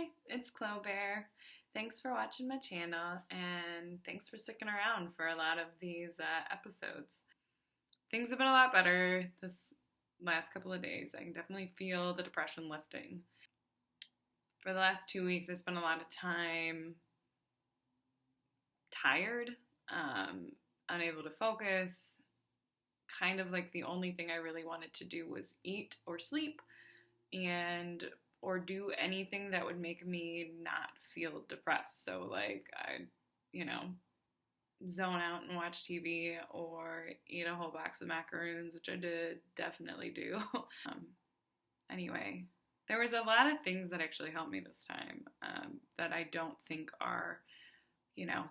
Hi, it's Chloe Bear. Thanks for watching my channel and thanks for sticking around for a lot of these episodes. Things have been a lot better this last couple of days. I can definitely feel the depression lifting. For the last 2 weeks, I spent a lot of time tired, unable to focus. Kind of like the only thing I really wanted to do was eat or sleep or do anything that would make me not feel depressed. So like I'd, zone out and watch TV or eat a whole box of macaroons, which I did definitely do. Anyway, there was a lot of things that actually helped me this time that I don't think are,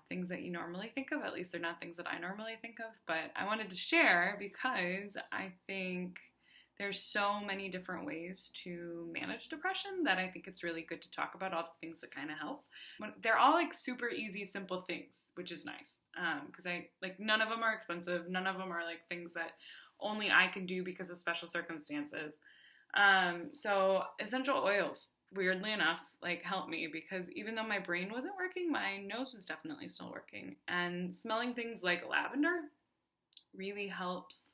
things that you normally think of. At least they're not things that I normally think of, but I wanted to share because I think there's so many different ways to manage depression that I think it's really good to talk about all the things that kind of help. They're all like super easy, simple things, which is nice. Because none of them are expensive. None of them are like things that only I can do because of special circumstances. So essential oils, weirdly enough, helped me because even though my brain wasn't working, my nose was definitely still working. And smelling things like lavender really helps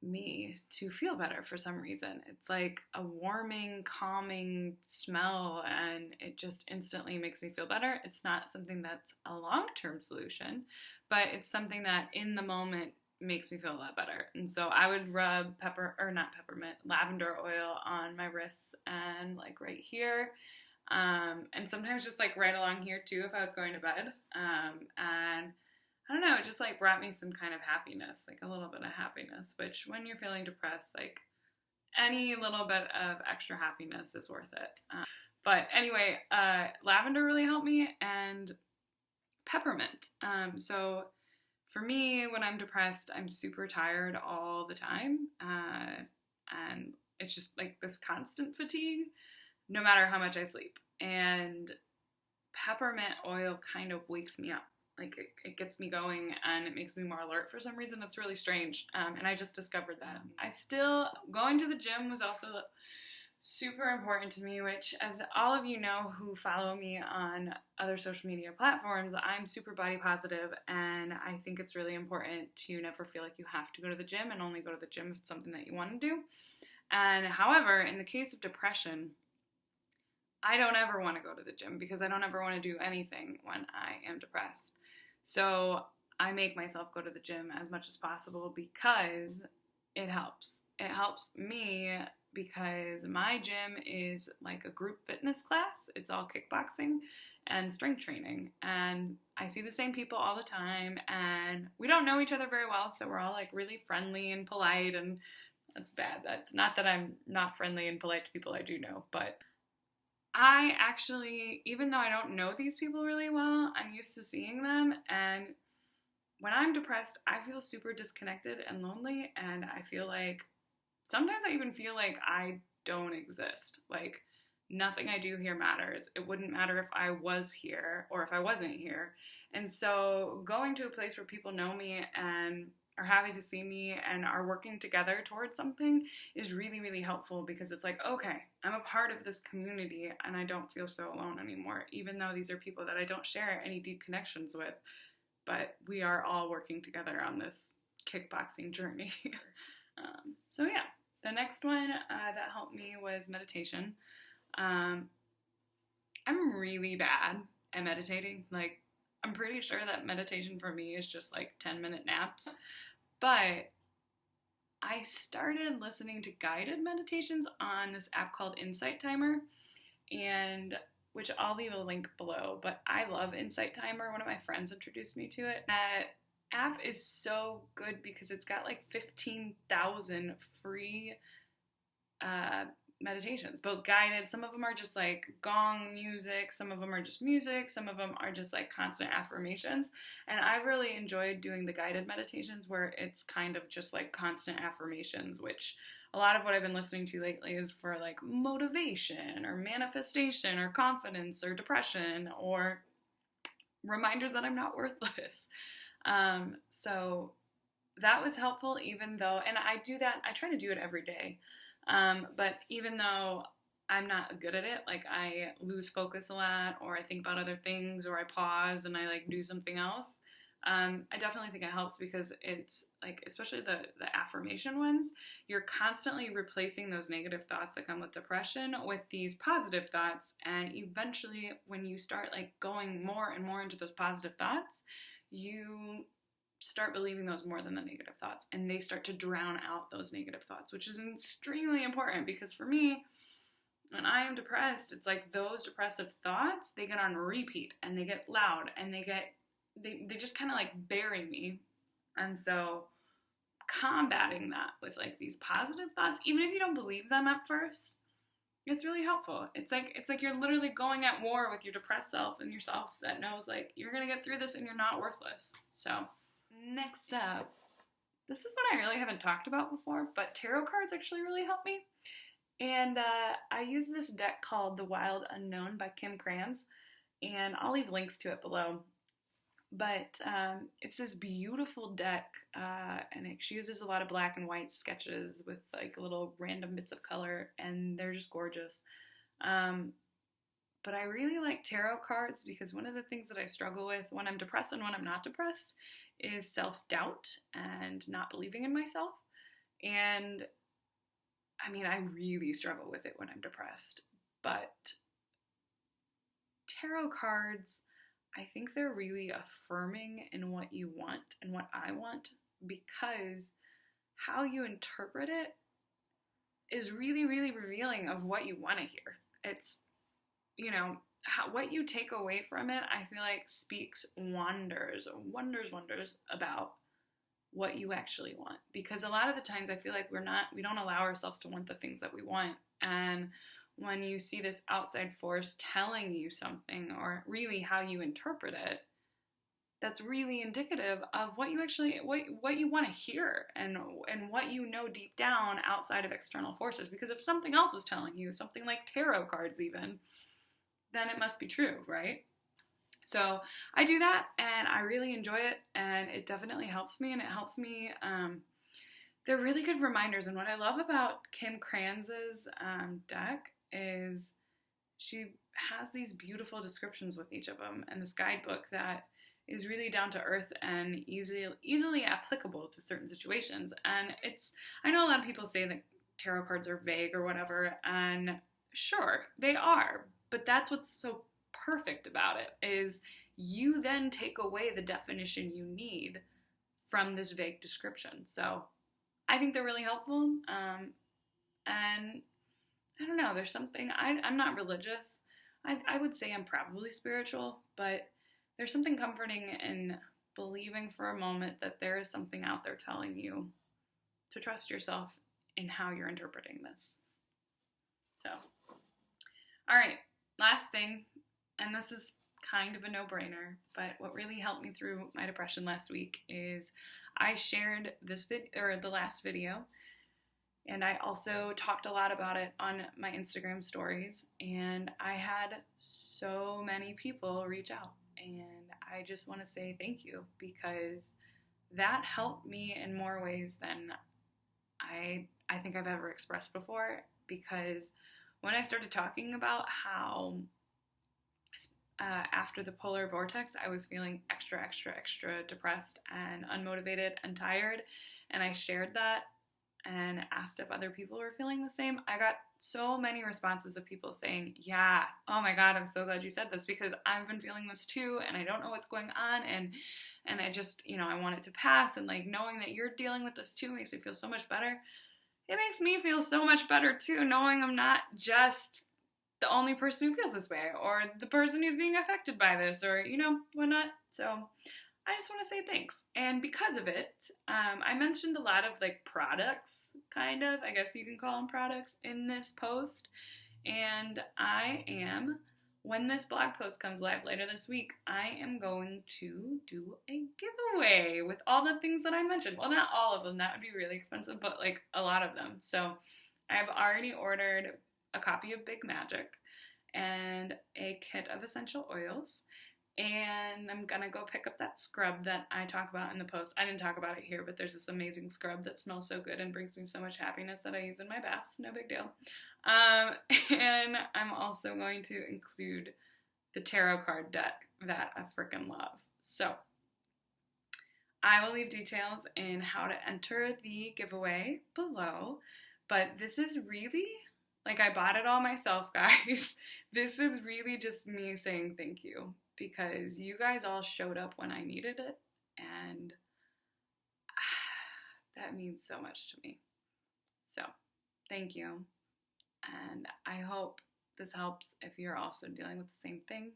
me to feel better for some reason. It's like a warming, calming smell, and it just instantly makes me feel better. It's not something that's a long-term solution, but it's something that in the moment makes me feel a lot better. And so I would rub lavender oil on my wrists and like right here. And sometimes just like right along here too if I was going to bed. And I don't know, it just like brought me some kind of happiness, like a little bit of happiness, which when you're feeling depressed, like any little bit of extra happiness is worth it. But anyway, lavender really helped me, and peppermint. So for me, when I'm depressed, I'm super tired all the time. And it's just like this constant fatigue, no matter how much I sleep. And peppermint oil kind of wakes me up. Like it gets me going and it makes me more alert for some reason. It's really strange. And I just discovered that. Going to the gym was also super important to me, which, as all of you know who follow me on other social media platforms, I'm super body positive, and I think it's really important to never feel like you have to go to the gym and only go to the gym if it's something that you want to do. And however, in the case of depression, I don't ever want to go to the gym because I don't ever want to do anything when I am depressed. So I make myself go to the gym as much as possible because it helps. It helps me because my gym is like a group fitness class. It's all kickboxing and strength training. And I see the same people all the time, and we don't know each other very well, so we're all like really friendly and polite, and that's bad. That's not that I'm not friendly and polite to people I do know, but I actually, even though I don't know these people really well, I'm used to seeing them, and when I'm depressed, I feel super disconnected and lonely, and I feel like, sometimes I even feel like I don't exist. Like, nothing I do here matters. It wouldn't matter if I was here or if I wasn't here. And so going to a place where people know me and are happy to see me and are working together towards something is really, really helpful, because it's like, okay, I'm a part of this community and I don't feel so alone anymore, even though these are people that I don't share any deep connections with, but we are all working together on this kickboxing journey. So yeah, the next one that helped me was meditation. I'm really bad at meditating. Like, I'm pretty sure that meditation for me is just like 10-minute naps. But I started listening to guided meditations on this app called Insight Timer, and which I'll leave a link below. But I love Insight Timer. One of my friends introduced me to it. That app is so good because it's got like 15,000 free meditations, both guided. Some of them are just like gong music, some of them are just music, some of them are just like constant affirmations. And I've really enjoyed doing the guided meditations where it's kind of just like constant affirmations, which a lot of what I've been listening to lately is for like motivation or manifestation or confidence or depression or reminders that I'm not worthless. So that was helpful, even though, and I try to do it every day. But even though I'm not good at it. Like I lose focus a lot, or I think about other things, or I pause and I like do something else. I definitely think it helps because it's like, especially the affirmation ones, you're constantly replacing those negative thoughts that come with depression with these positive thoughts. And eventually, when you start like going more and more into those positive thoughts, you start believing those more than the negative thoughts, and they start to drown out those negative thoughts, which is extremely important because for me, when I am depressed, it's like those depressive thoughts, they get on repeat and they get loud and they just kind of like bury me. And so combating that with like these positive thoughts, even if you don't believe them at first, it's really helpful. It's like you're literally going at war with your depressed self and yourself that knows like you're gonna get through this and you're not worthless. So next up, this is one I really haven't talked about before, but tarot cards actually really help me. And I use this deck called The Wild Unknown by Kim Krans, and I'll leave links to it below. But it's this beautiful deck, and she uses a lot of black and white sketches with like little random bits of color, and they're just gorgeous. But I really like tarot cards because one of the things that I struggle with when I'm depressed and when I'm not depressed is self-doubt and not believing in myself. And I mean, I really struggle with it when I'm depressed, but tarot cards, I think they're really affirming in what you want and what I want, because how you interpret it is really, really revealing of what you want to hear. It's, what you take away from it, I feel like speaks wonders about what you actually want. Because a lot of the times I feel like we don't allow ourselves to want the things that we want. And when you see this outside force telling you something, or really how you interpret it, that's really indicative of what you actually, what you want to hear, and what you know deep down outside of external forces. Because if something else is telling you, something like tarot cards even, then it must be true, right? So I do that, and I really enjoy it, and it definitely helps me, and it helps me, they're really good reminders. And what I love about Kim Krans's deck is she has these beautiful descriptions with each of them, and this guidebook that is really down to earth and easily applicable to certain situations. And I know a lot of people say that tarot cards are vague or whatever, and sure, they are, but that's what's so perfect about it, is you then take away the definition you need from this vague description. So I think they're really helpful, and I don't know, there's something, I'm not religious. I would say I'm probably spiritual, but there's something comforting in believing for a moment that there is something out there telling you to trust yourself in how you're interpreting this. So, all right, last thing, and this is kind of a no-brainer, but what really helped me through my depression last week is I shared the last video, and I also talked a lot about it on my Instagram stories, and I had so many people reach out, and I just want to say thank you, because that helped me in more ways than I think I've ever expressed before. Because when I started talking about how after the polar vortex, I was feeling extra depressed and unmotivated and tired, and I shared that and asked if other people were feeling the same, I got so many responses of people saying, yeah, oh my God, I'm so glad you said this, because I've been feeling this too, and I don't know what's going on, and I just, I want it to pass, and like knowing that you're dealing with this too makes me feel so much better. It makes me feel so much better too, knowing I'm not just the only person who feels this way, or the person who's being affected by this, or, whatnot. So I just want to say thanks. And because of it, I mentioned a lot of like products, kind of, I guess you can call them products, in this post. And when this blog post comes live later this week, I am going to do a giveaway with all the things that I mentioned. Well, not all of them, that would be really expensive, but like a lot of them. So I've already ordered a copy of Big Magic and a kit of essential oils. And I'm gonna go pick up that scrub that I talk about in the post. I didn't talk about it here, but there's this amazing scrub that smells so good and brings me so much happiness that I use in my baths. No big deal. And I'm also going to include the tarot card deck that I freaking love. So I will leave details in how to enter the giveaway below. But this is really, like, I bought it all myself, guys. This is really just me saying thank you, because you guys all showed up when I needed it, and that means so much to me. So, thank you. And I hope this helps if you're also dealing with the same things.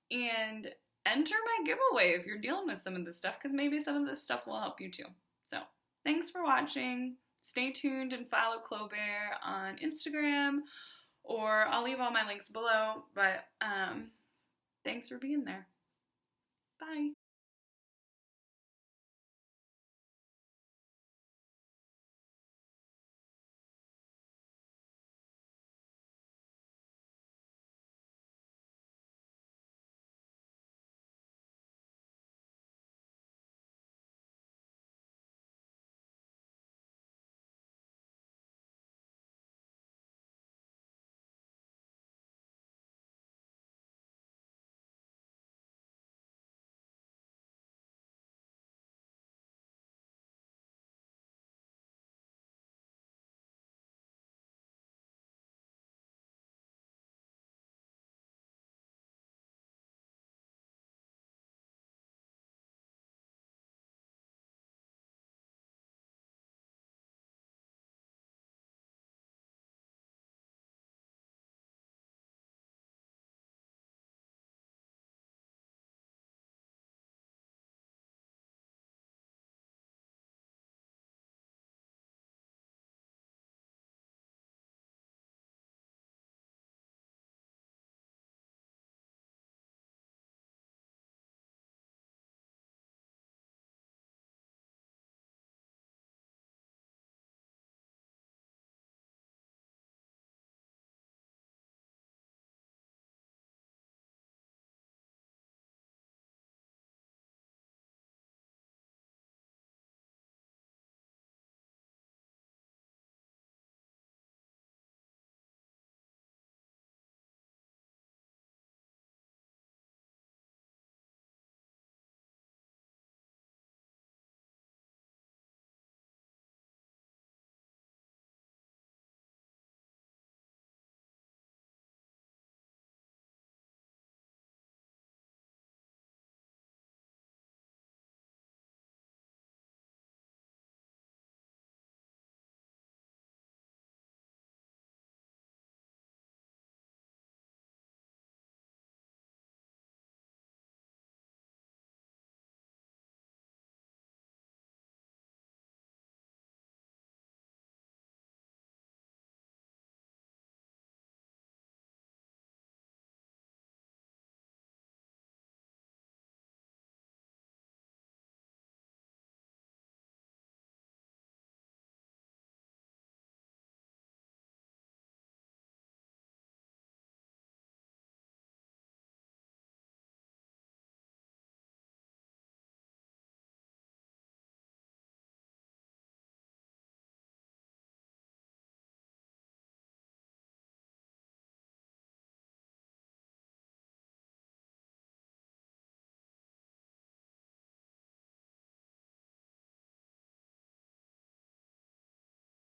And enter my giveaway if you're dealing with some of this stuff, because maybe some of this stuff will help you too. So, thanks for watching. Stay tuned and follow Clobear on Instagram, or I'll leave all my links below. But thanks for being there. Bye.